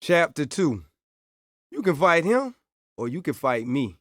Chapter 2. You can fight him, or you can fight me.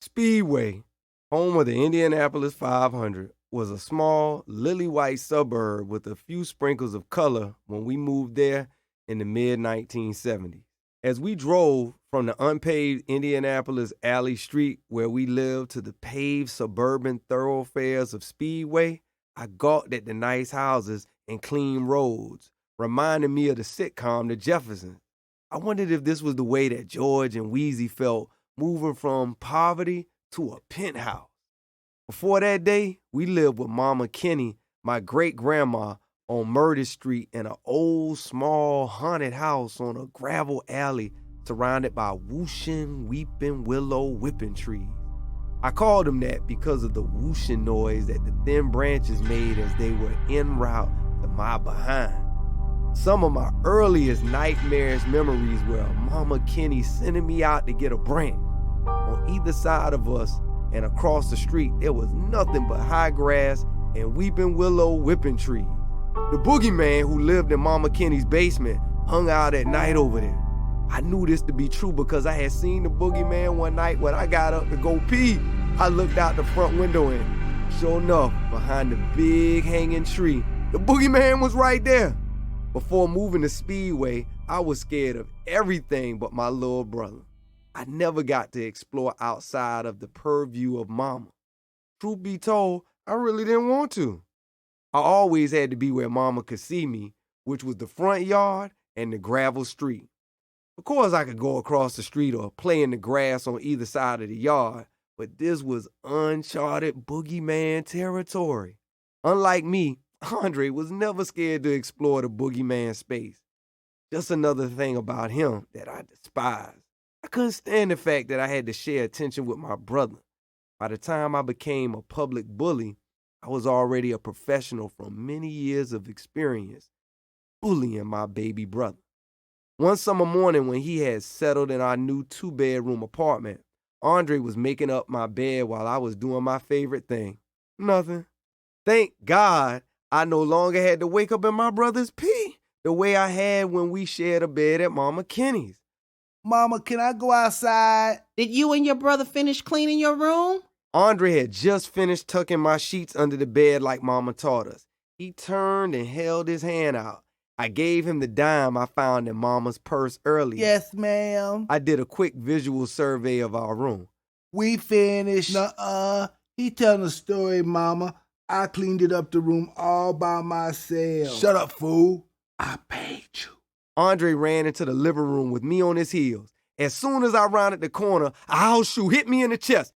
Speedway, home of the Indianapolis 500, was a small, lily-white suburb with a few sprinkles of color when we moved there in the mid-1970s. As we drove from the unpaved Indianapolis alley street where we lived to the paved suburban thoroughfares of Speedway, I gawked at the nice houses and clean roads, reminding me of the sitcom The Jeffersons. I wondered if this was the way that George and Wheezy felt moving from poverty to a penthouse. Before that day, we lived with Mama Kenny, my great-grandma, on Murder Street in an old, small, haunted house on a gravel alley surrounded by whooshing, weeping willow whipping trees. I called them that because of the whooshing noise that the thin branches made as they were en route to my behind. Some of my earliest nightmarish memories were of Mama Kenny sending me out to get a branch. On either side of us and across the street, there was nothing but high grass and weeping willow whipping trees. The boogeyman who lived in Mama Kenny's basement hung out at night over there. I knew this to be true because I had seen the boogeyman one night when I got up to go pee. I looked out the front window and, sure enough, behind the big hanging tree, the boogeyman was right there. Before moving to Speedway, I was scared of everything but my little brother. I never got to explore outside of the purview of Mama. Truth be told, I really didn't want to. I always had to be where Mama could see me, which was the front yard and the gravel street. Of course, I could go across the street or play in the grass on either side of the yard, but this was uncharted boogeyman territory. Unlike me, Andre was never scared to explore the boogeyman space. Just another thing about him that I despised. I couldn't stand the fact that I had to share attention with my brother. By the time I became a public bully, I was already a professional from many years of experience bullying my baby brother. One summer morning when he had settled in our new 2-bedroom apartment, Andre was making up my bed while I was doing my favorite thing. Nothing. Thank God I no longer had to wake up in my brother's pee the way I had when we shared a bed at Mama Kenny's. Mama, can I go outside? Did you and your brother finish cleaning your room? Andre had just finished tucking my sheets under the bed like Mama taught us. He turned and held his hand out. I gave him the dime I found in Mama's purse earlier. Yes, ma'am. I did a quick visual survey of our room. We finished. Nuh-uh. He telling a story, Mama. I cleaned it up the room all by myself. Shut up, fool. I paid you. Andre ran into the living room with me on his heels. As soon as I rounded the corner, a house shoe hit me in the chest.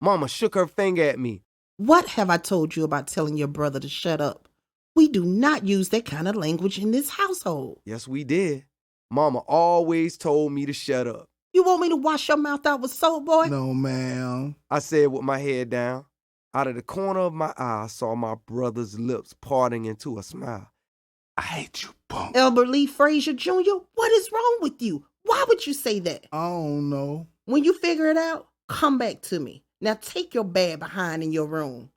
Mama shook her finger at me. What have I told you about telling your brother to shut up? We do not use that kind of language in this household. Yes, we did. Mama always told me to shut up. You want me to wash your mouth out with soap, boy? No, ma'am. I said with my head down. Out of the corner of my eye, I saw my brother's lips parting into a smile. I hate you, punk. Albert Lee Frazier Jr., what is wrong with you? Why would you say that? I don't know. When you figure it out, come back to me. Now take your bad behind in your room.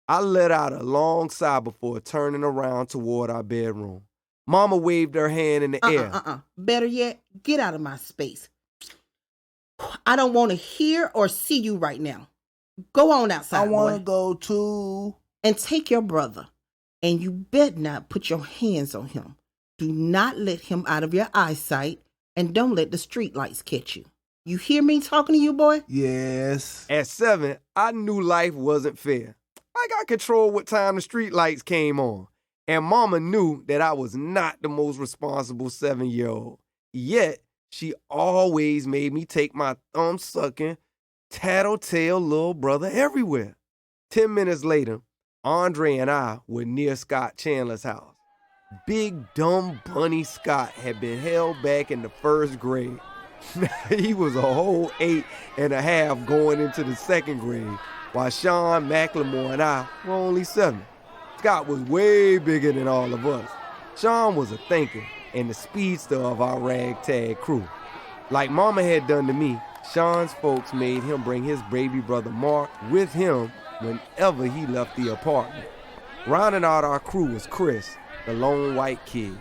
I let out a long sigh before turning around toward our bedroom. Mama waved her hand in the air. Better yet, get out of my space. I don't want to hear or see you right now. Go on outside, I want to boy. go too. And take your brother. And you better not put your hands on him. Do not let him out of your eyesight. And don't let the street lights catch you. You hear me talking to you, boy? Yes. At 7, I knew life wasn't fair. I got control what time the street lights came on. And Mama knew that I was not the most responsible 7-year-old. Yet, she always made me take my thumb-sucking, tattletale little brother everywhere. 10 minutes later, Andre and I were near Scott Chandler's house. Big, dumb Bunny Scott had been held back in the 1st grade. He was a whole 8 and a half going into the 2nd grade, while Sean McLemore and I were only 7. Scott was way bigger than all of us. Sean was a thinker and the speedster of our ragtag crew. Like Mama had done to me, Sean's folks made him bring his baby brother Mark with him whenever he left the apartment. Rounding out our crew was Chris, the lone white kid.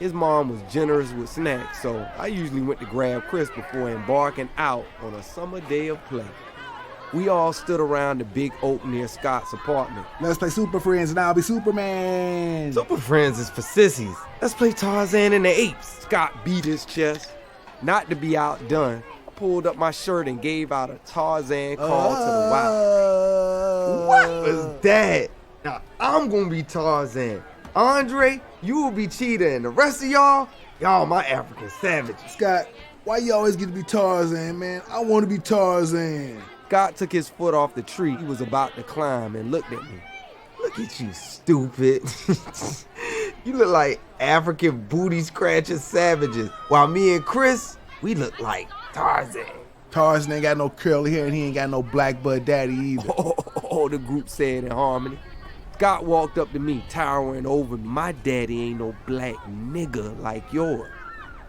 His mom was generous with snacks, so I usually went to grab Chris before embarking out on a summer day of play. We all stood around the big oak near Scott's apartment. Let's play Super Friends and I'll be Superman. Super Friends is for sissies. Let's play Tarzan and the Apes. Scott beat his chest. Not to be outdone, I pulled up my shirt and gave out a Tarzan call to the wild. What was that? Now I'm gonna be Tarzan. Andre, you will be Cheetah, and the rest of y'all my African savages. Scott, why you always get to be Tarzan, man? I want to be Tarzan. Scott took his foot off the tree he was about to climb and looked at me. Look at you, stupid. You look like African booty scratching savages, while me and Chris, we look like Tarzan. Tarzan ain't got no curly hair and he ain't got no black butt daddy either. Oh, the group said in harmony. Scott walked up to me, towering over me. My daddy ain't no black nigga like yours.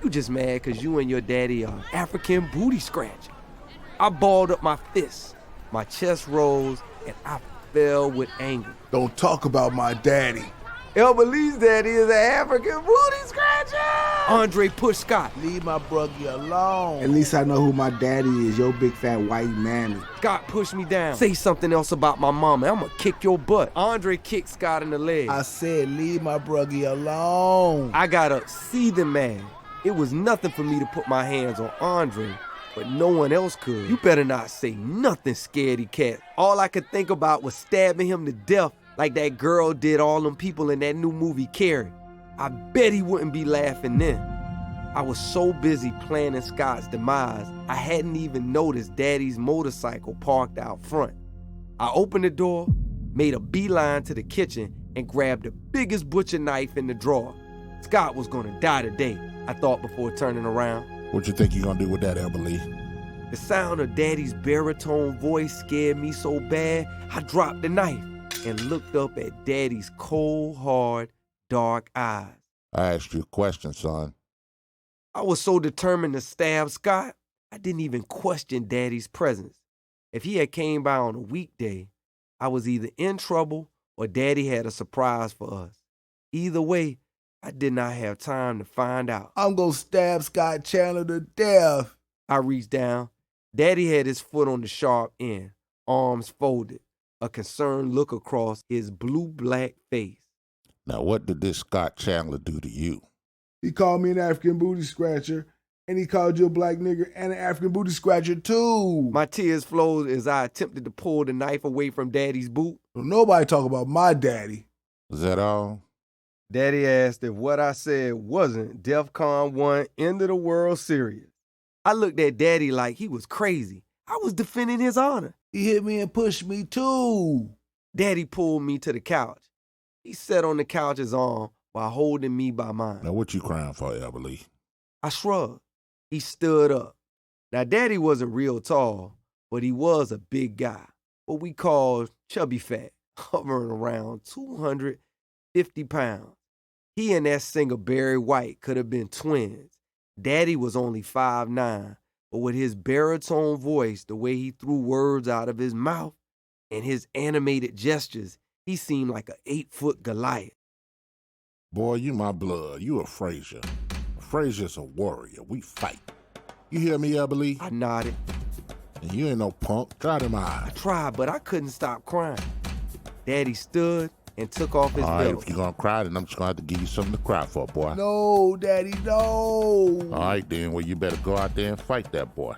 You just mad because you and your daddy are African booty scratching. I balled up my fists. My chest rose, and I fell with anger. Don't talk about my daddy. Elba Lee's daddy is an African booty scratcher! Andre pushed Scott. Leave my brother alone. At least I know who my daddy is, your big fat white mammy. Scott pushed me down. Say something else about my mama, I'm gonna kick your butt. Andre kicked Scott in the leg. I said leave my brother alone. I got up seething mad. It was nothing for me to put my hands on Andre, but no one else could. You better not say nothing, scaredy cat. All I could think about was stabbing him to death like that girl did all them people in that new movie, Carrie. I bet he wouldn't be laughing then. I was so busy planning Scott's demise, I hadn't even noticed Daddy's motorcycle parked out front. I opened the door, made a beeline to the kitchen, and grabbed the biggest butcher knife in the drawer. Scott was gonna die today, I thought before turning around. What you think you gonna do with that, Elba Lee? The sound of Daddy's baritone voice scared me so bad, I dropped the knife and looked up at Daddy's cold, hard, dark eyes. I asked you a question, son. I was so determined to stab Scott, I didn't even question Daddy's presence. If he had came by on a weekday, I was either in trouble or Daddy had a surprise for us. Either way, I did not have time to find out. I'm gonna stab Scott Chandler to death. I reached down. Daddy had his foot on the sharp end, arms folded, a concerned look across his blue-black face. Now, what did this Scott Chandler do to you? He called me an African booty scratcher, and he called you a black nigger and an African booty scratcher too. My tears flowed as I attempted to pull the knife away from Daddy's boot. Nobody talk about my daddy. Is that all? Daddy asked if what I said wasn't DEFCON 1 End of the World serious. I looked at Daddy like he was crazy. I was defending his honor. He hit me and pushed me too. Daddy pulled me to the couch. He sat on the couch's arm while holding me by mine. Now, what you crying for, Elba Lee? I shrugged. He stood up. Now, Daddy wasn't real tall, but he was a big guy, what we call chubby fat, hovering around 250 pounds. He and that singer Barry White could have been twins. Daddy was only 5'9", but with his baritone voice, the way he threw words out of his mouth, and his animated gestures, he seemed like an 8-foot Goliath. Boy, you my blood. You a Frazier. Frazier's a warrior. We fight. You hear me, Elba Lee? I nodded. And you ain't no punk. Try them eyes. I tried, but I couldn't stop crying. Daddy stood and took off his All right, belt. if you're gonna cry, then I'm just gonna have to give you something to cry for, boy. No, Daddy, no. All right, then, well, you better go out there and fight that boy.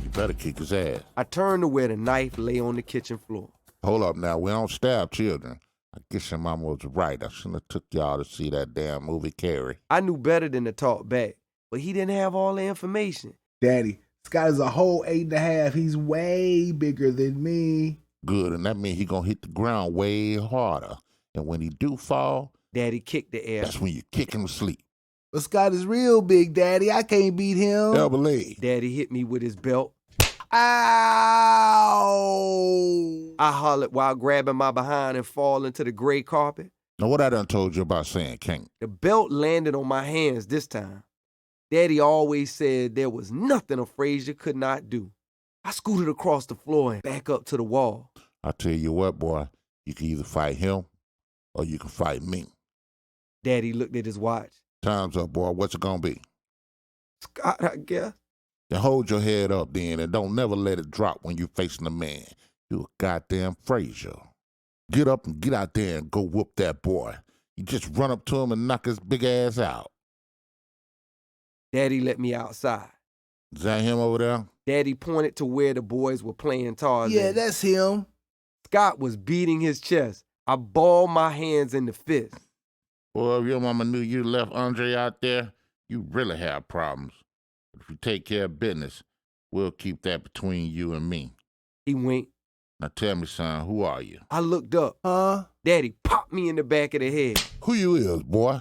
You better kick his ass. I turned to where the knife lay on the kitchen floor. Hold up now, we don't stab children. I guess your mama was right. I shouldn't have took y'all to see that damn movie, Carrie. I knew better than to talk back, but he didn't have all the information. Daddy, Scott is a whole 8.5. He's way bigger than me. Good, and that means he gonna hit the ground way harder. And when he do fall, Daddy kicked the air. that's when you kick him to sleep. But Scott is real big, Daddy. I can't beat him. Elba Lee. Daddy hit me with his belt. Ow! I hollered while grabbing my behind and falling to the gray carpet. Now, what I done told you about saying can't? The belt landed on my hands this time. Daddy always said there was nothing a Frazier could not do. I scooted across the floor and back up to the wall. I tell you what, boy, you can either fight him or you can fight me. Daddy looked at his watch. Time's up, boy. What's it gonna be? Scott, I guess. Then hold your head up then and don't never let it drop when you facing a man. You a goddamn Frazier. Get up and get out there and go whoop that boy. You just run up to him and knock his big ass out. Daddy let me outside. Is that him over there? Daddy pointed to where the boys were playing Tarzan. Yeah, that's him. Scott was beating his chest. I balled my hands in the fist. Boy, if your mama knew you left Andre out there, you really have problems. But if you take care of business, we'll keep that between you and me. He winked. Now tell me, son, who are you? I looked up. Daddy popped me in the back of the head. Who you is, boy?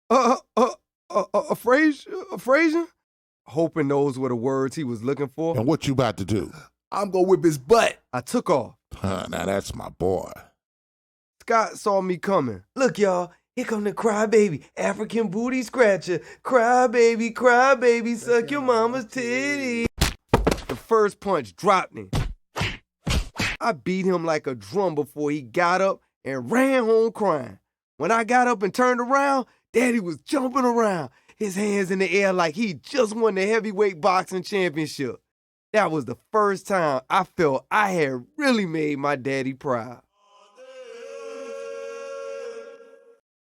A Frazier? Hoping those were the words he was looking for. And what you about to do? I'm gonna whip his butt. I took off. Now that's my boy. Scott saw me coming. Look, y'all, here come the crybaby, African booty scratcher. Crybaby, suck your mama's titty. The first punch dropped him. I beat him like a drum before he got up and ran home crying. When I got up and turned around, Daddy was jumping around, his hands in the air like he just won the heavyweight boxing championship. That was the first time I felt I had really made my daddy proud.